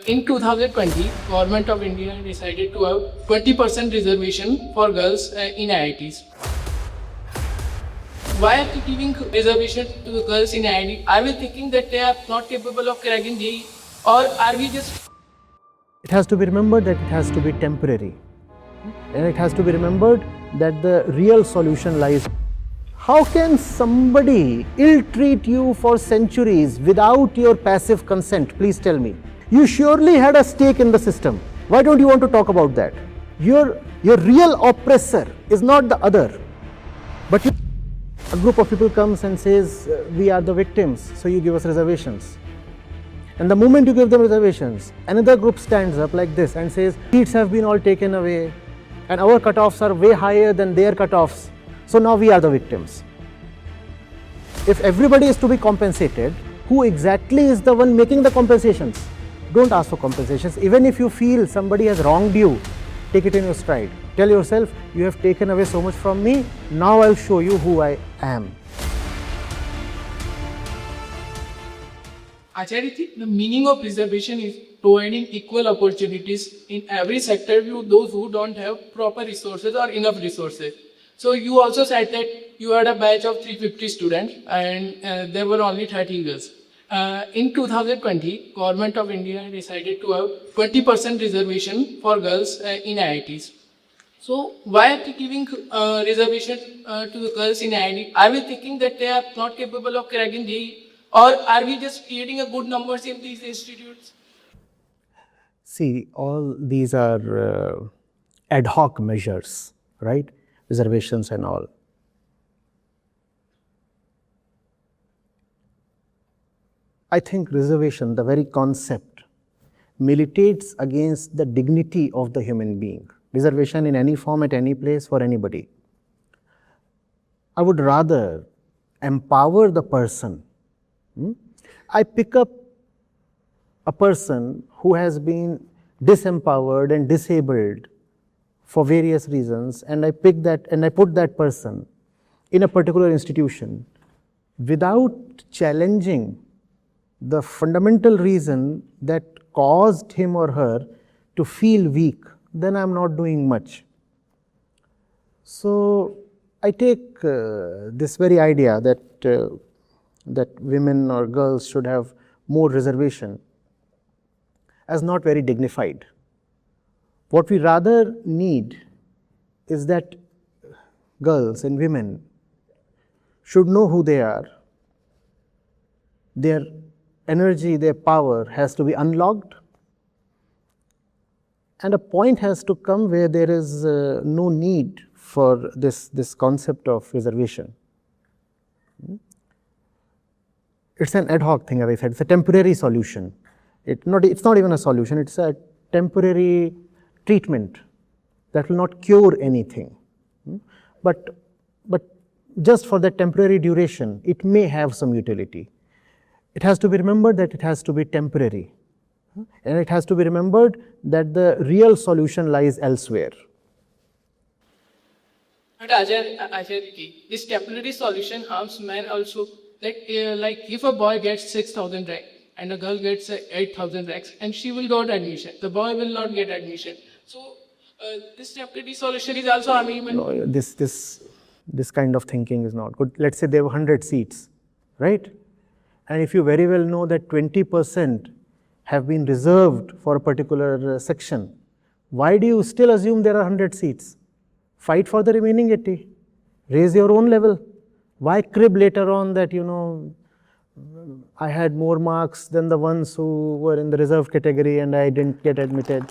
In 2020, Government of India decided to have 20% reservation for girls in IITs. Why are they giving reservation to the girls in IIT? Are we thinking that they are not capable of cracking JEE, or are we just... It has to be remembered that it has to be temporary, and it has to be remembered that the real solution lies. How can somebody ill-treat you for centuries without your passive consent? Please tell me. You surely had a stake in the system. Why don't you want to talk about that? Your real oppressor is not the other, but a group of people comes and says, we are the victims, so you give us reservations. And the moment you give them reservations, another group stands up like this and says, seats have been all taken away and our cutoffs are way higher than their cutoffs, so now we are the victims. If everybody is to be compensated, who exactly is the one making the compensations? Don't ask for compensations. Even if you feel somebody has wronged you, take it in your stride. Tell yourself, you have taken away so much from me, now I'll show you who I am. Acharya Ji, the meaning of reservation is providing equal opportunities in every sector to those who don't have proper resources or enough resources. So you also said that you had a batch of 350 students and there were only 30 girls. In 2020, Government of India decided to have 20% reservation for girls in IITs. So why are they giving reservation to the girls in IIT? Are we thinking that they are not capable of cracking JEE, or are we just creating a good numbers in these institutes? See, all these are ad hoc measures, right? Reservations and all. I think reservation, the very concept, militates against the dignity of the human being. Reservation in any form, at any place, for anybody. I would rather empower the person. I pick up a person who has been disempowered and disabled for various reasons, and I pick that and I put that person in a particular institution without challenging the fundamental reason that caused him or her to feel weak, then I am not doing much. So I take this very idea that that women or girls should have more reservation as not very dignified. What we rather need is that girls and women should know who they are. Their energy, their power has to be unlocked, and a point has to come where there is no need for this concept of reservation. It's an ad hoc thing, as I said. It's a temporary solution. It's not even a solution. It's a temporary treatment that will not cure anything. But just for that temporary duration, it may have some utility. It has to be remembered that it has to be temporary, and it has to be remembered that the real solution lies elsewhere. But Acharya Ji, this temporary solution harms men also. Like if a boy gets 6,000 ranks and a girl gets 8,000 ranks, and she will get admission, the boy will not get admission. So this temporary solution is also harming men. No, this kind of thinking is not good. Let's say there were 100 seats, right? And if you very well know that 20% have been reserved for a particular section, why do you still assume there are 100 seats? Fight for the remaining 80. Raise your own level. Why crib later on that, I had more marks than the ones who were in the reserved category and I didn't get admitted?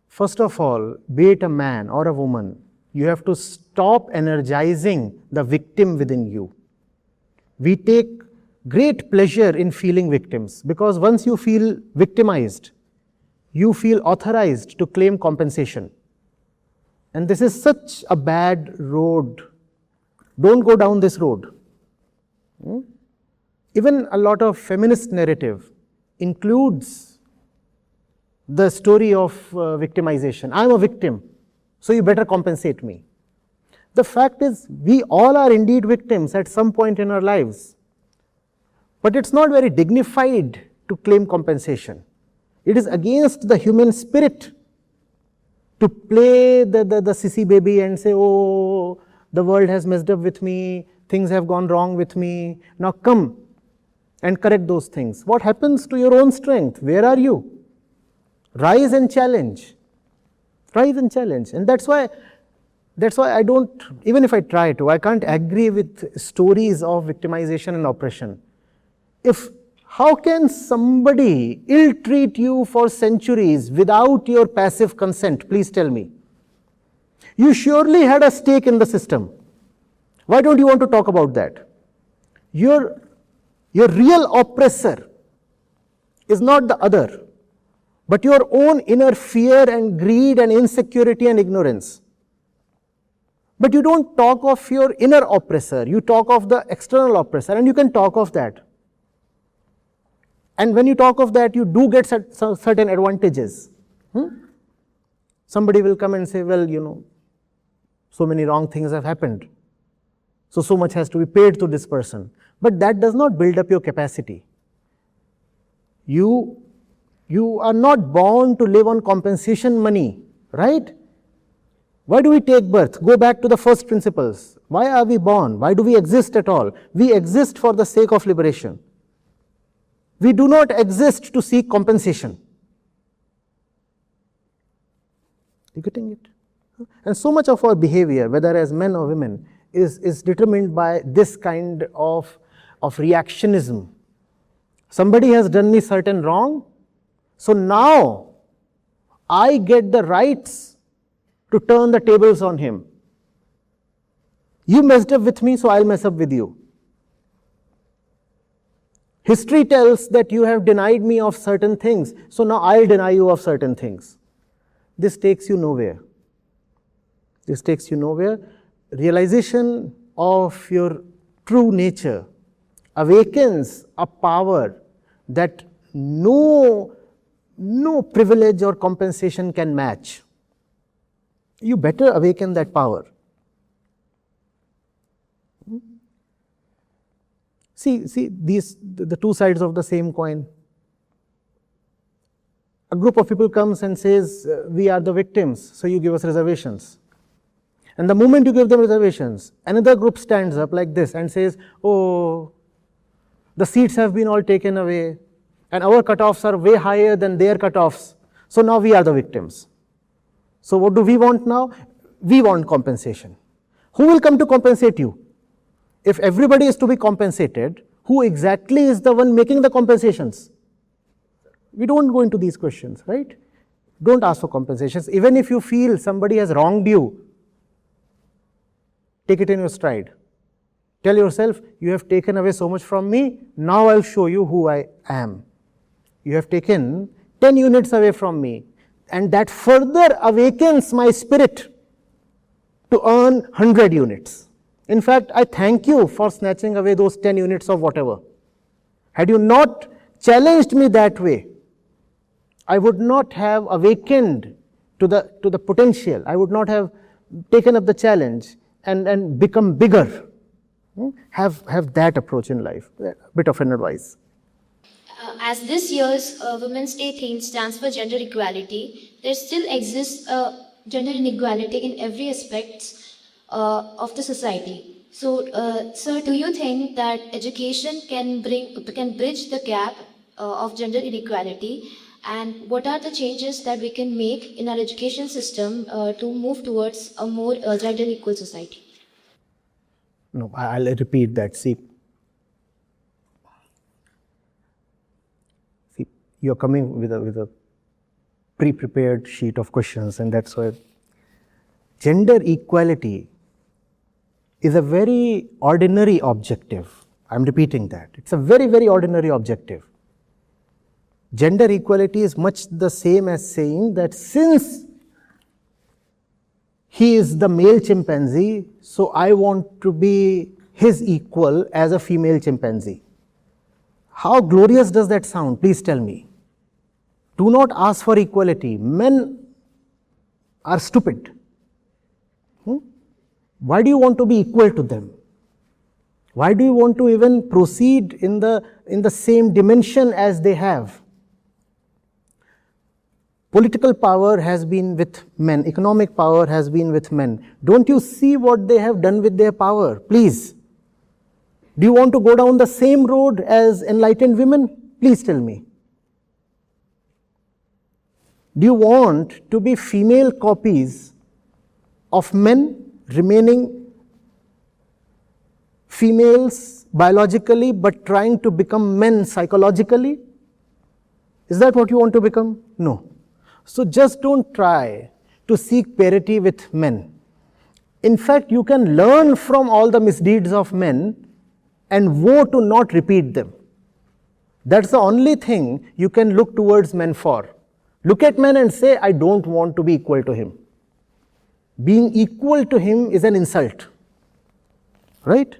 First of all, be it a man or a woman, you have to stop energizing the victim within you. We take great pleasure in feeling victims, because once you feel victimized, you feel authorized to claim compensation. And this is such a bad road. Don't go down this road. Even a lot of feminist narrative includes the story of victimization. I am a victim, so you better compensate me. The fact is, we all are indeed victims at some point in our lives. But it's not very dignified to claim compensation. It is against the human spirit to play the sissy baby and say, oh, the world has messed up with me, things have gone wrong with me, now come and correct those things. What happens to your own strength? Where are you? Rise and challenge. Rise and challenge. And that's why I don't, even if I try to, I can't agree with stories of victimization and oppression. How can somebody ill-treat you for centuries without your passive consent? Please tell me. You surely had a stake in the system. Why don't you want to talk about that? Your real oppressor is not the other, but your own inner fear and greed and insecurity and ignorance. But you don't talk of your inner oppressor, you talk of the external oppressor, and you can talk of that. And when you talk of that, you do get certain advantages. Somebody will come and say, well, so many wrong things have happened. So much has to be paid to this person. But that does not build up your capacity. You are not born to live on compensation money, right? Why do we take birth? Go back to the first principles. Why are we born? Why do we exist at all? We exist for the sake of liberation. We do not exist to seek compensation. You getting it? And so much of our behavior, whether as men or women, is determined by this kind of reactionism. Somebody has done me certain wrong, so now I get the rights to turn the tables on him. You messed up with me, so I'll mess up with you. History tells that you have denied me of certain things, so now I'll deny you of certain things. This takes you nowhere. This takes you nowhere. Realization of your true nature awakens a power that no privilege or compensation can match. You better awaken that power. See the two sides of the same coin. A group of people comes and says, we are the victims, so you give us reservations. And the moment you give them reservations, another group stands up like this and says, oh, the seats have been all taken away and our cutoffs are way higher than their cutoffs. So now we are the victims. So what do we want now? We want compensation. Who will come to compensate you? If everybody is to be compensated, who exactly is the one making the compensations? We don't go into these questions, right? Don't ask for compensations. Even if you feel somebody has wronged you, take it in your stride. Tell yourself, you have taken away so much from me, now I'll show you who I am. You have taken 10 units away from me, and that further awakens my spirit to earn 100 units. In fact, I thank you for snatching away those 10 units of whatever. Had you not challenged me that way, I would not have awakened to the potential. I would not have taken up the challenge and become bigger. Have that approach in life. A bit of an advice. As this year's Women's Day theme stands for gender equality, there still exists gender inequality in every aspect of the society. So, sir, do you think that education can bridge the gap of gender inequality? And what are the changes that we can make in our education system to move towards a more gender equal society? No, I'll repeat that. See, you're coming with a pre-prepared sheet of questions, and that's why gender equality is a very ordinary objective. I'm repeating that. It's a very, very ordinary objective. Gender equality is much the same as saying that since he is the male chimpanzee, so I want to be his equal as a female chimpanzee. How glorious does that sound? Please tell me. Do not ask for equality. Men are stupid. Why do you want to be equal to them? Why do you want to even proceed in the same dimension as they have? Political power has been with men, economic power has been with men. Don't you see what they have done with their power? Please. Do you want to go down the same road as enlightened women? Please tell me. Do you want to be female copies of men, remaining females biologically but trying to become men psychologically? Is that what you want to become? No. So just don't try to seek parity with men. In fact, you can learn from all the misdeeds of men and vow to not repeat them. That's the only thing you can look towards men for. Look at men and say, I don't want to be equal to him. Being equal to him is an insult. Right?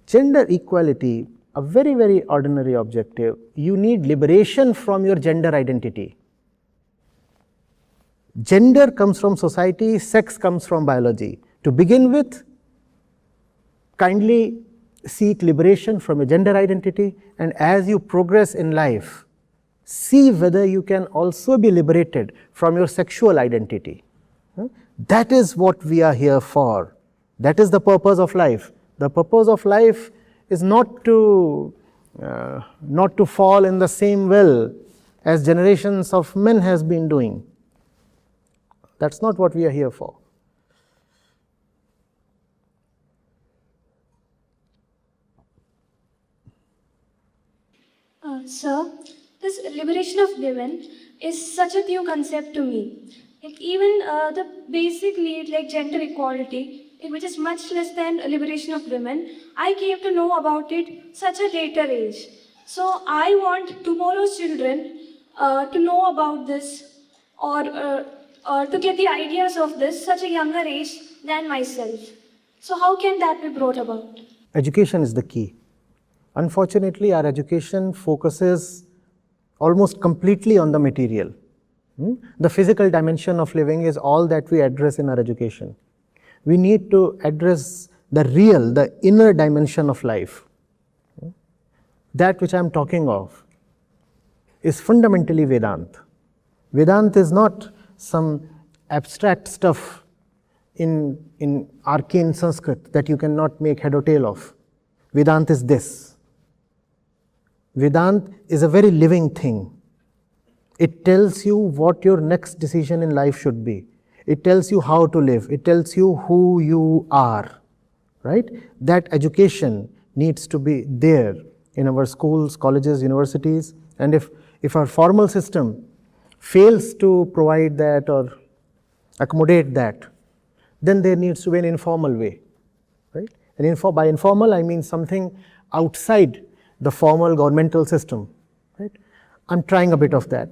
Gender equality, a very, very ordinary objective. You need liberation from your gender identity. Gender comes from society, sex comes from biology. To begin with, kindly seek liberation from your gender identity, and as you progress in life, see whether you can also be liberated from your sexual identity. That is what we are here for. That is the purpose of life. The purpose of life is not to fall in the same well as generations of men has been doing. That's not what we are here for. Sir, this liberation of women is such a new concept to me. Like even the basic need like gender equality, which is much less than liberation of women, I came to know about it such a later age. So I want tomorrow's children to know about this or to get the ideas of this such a younger age than myself. So how can that be brought about? Education is the key. Unfortunately, our education focuses almost completely on the material. The physical dimension of living is all that we address in our education. We need to address the real, the inner dimension of life. That which I am talking of is fundamentally Vedanta. Vedanta is not some abstract stuff in arcane Sanskrit that you cannot make head or tail of. Vedanta is this. Vedanta is a very living thing. It tells you what your next decision in life should be. It tells you how to live. It tells you who you are. Right? That education needs to be there in our schools, colleges, universities. And if our formal system fails to provide that or accommodate that, then there needs to be an informal way. Right? And by informal, I mean something outside the formal governmental system. Right? I'm trying a bit of that.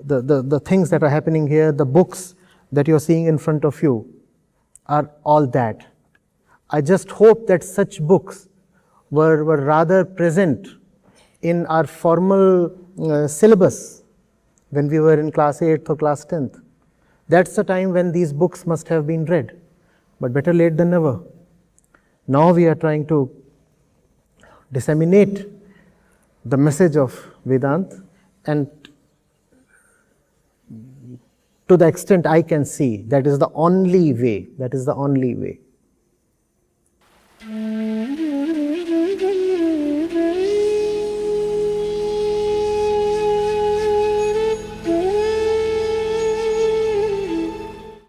The things that are happening here, the books that you're seeing in front of you are all that. I just hope that such books were rather present in our formal syllabus when we were in class 8th or class 10th. That's the time when these books must have been read. But better late than never. Now we are trying to disseminate the message of Vedanta, and to the extent I can see, that is the only way. That is the only way.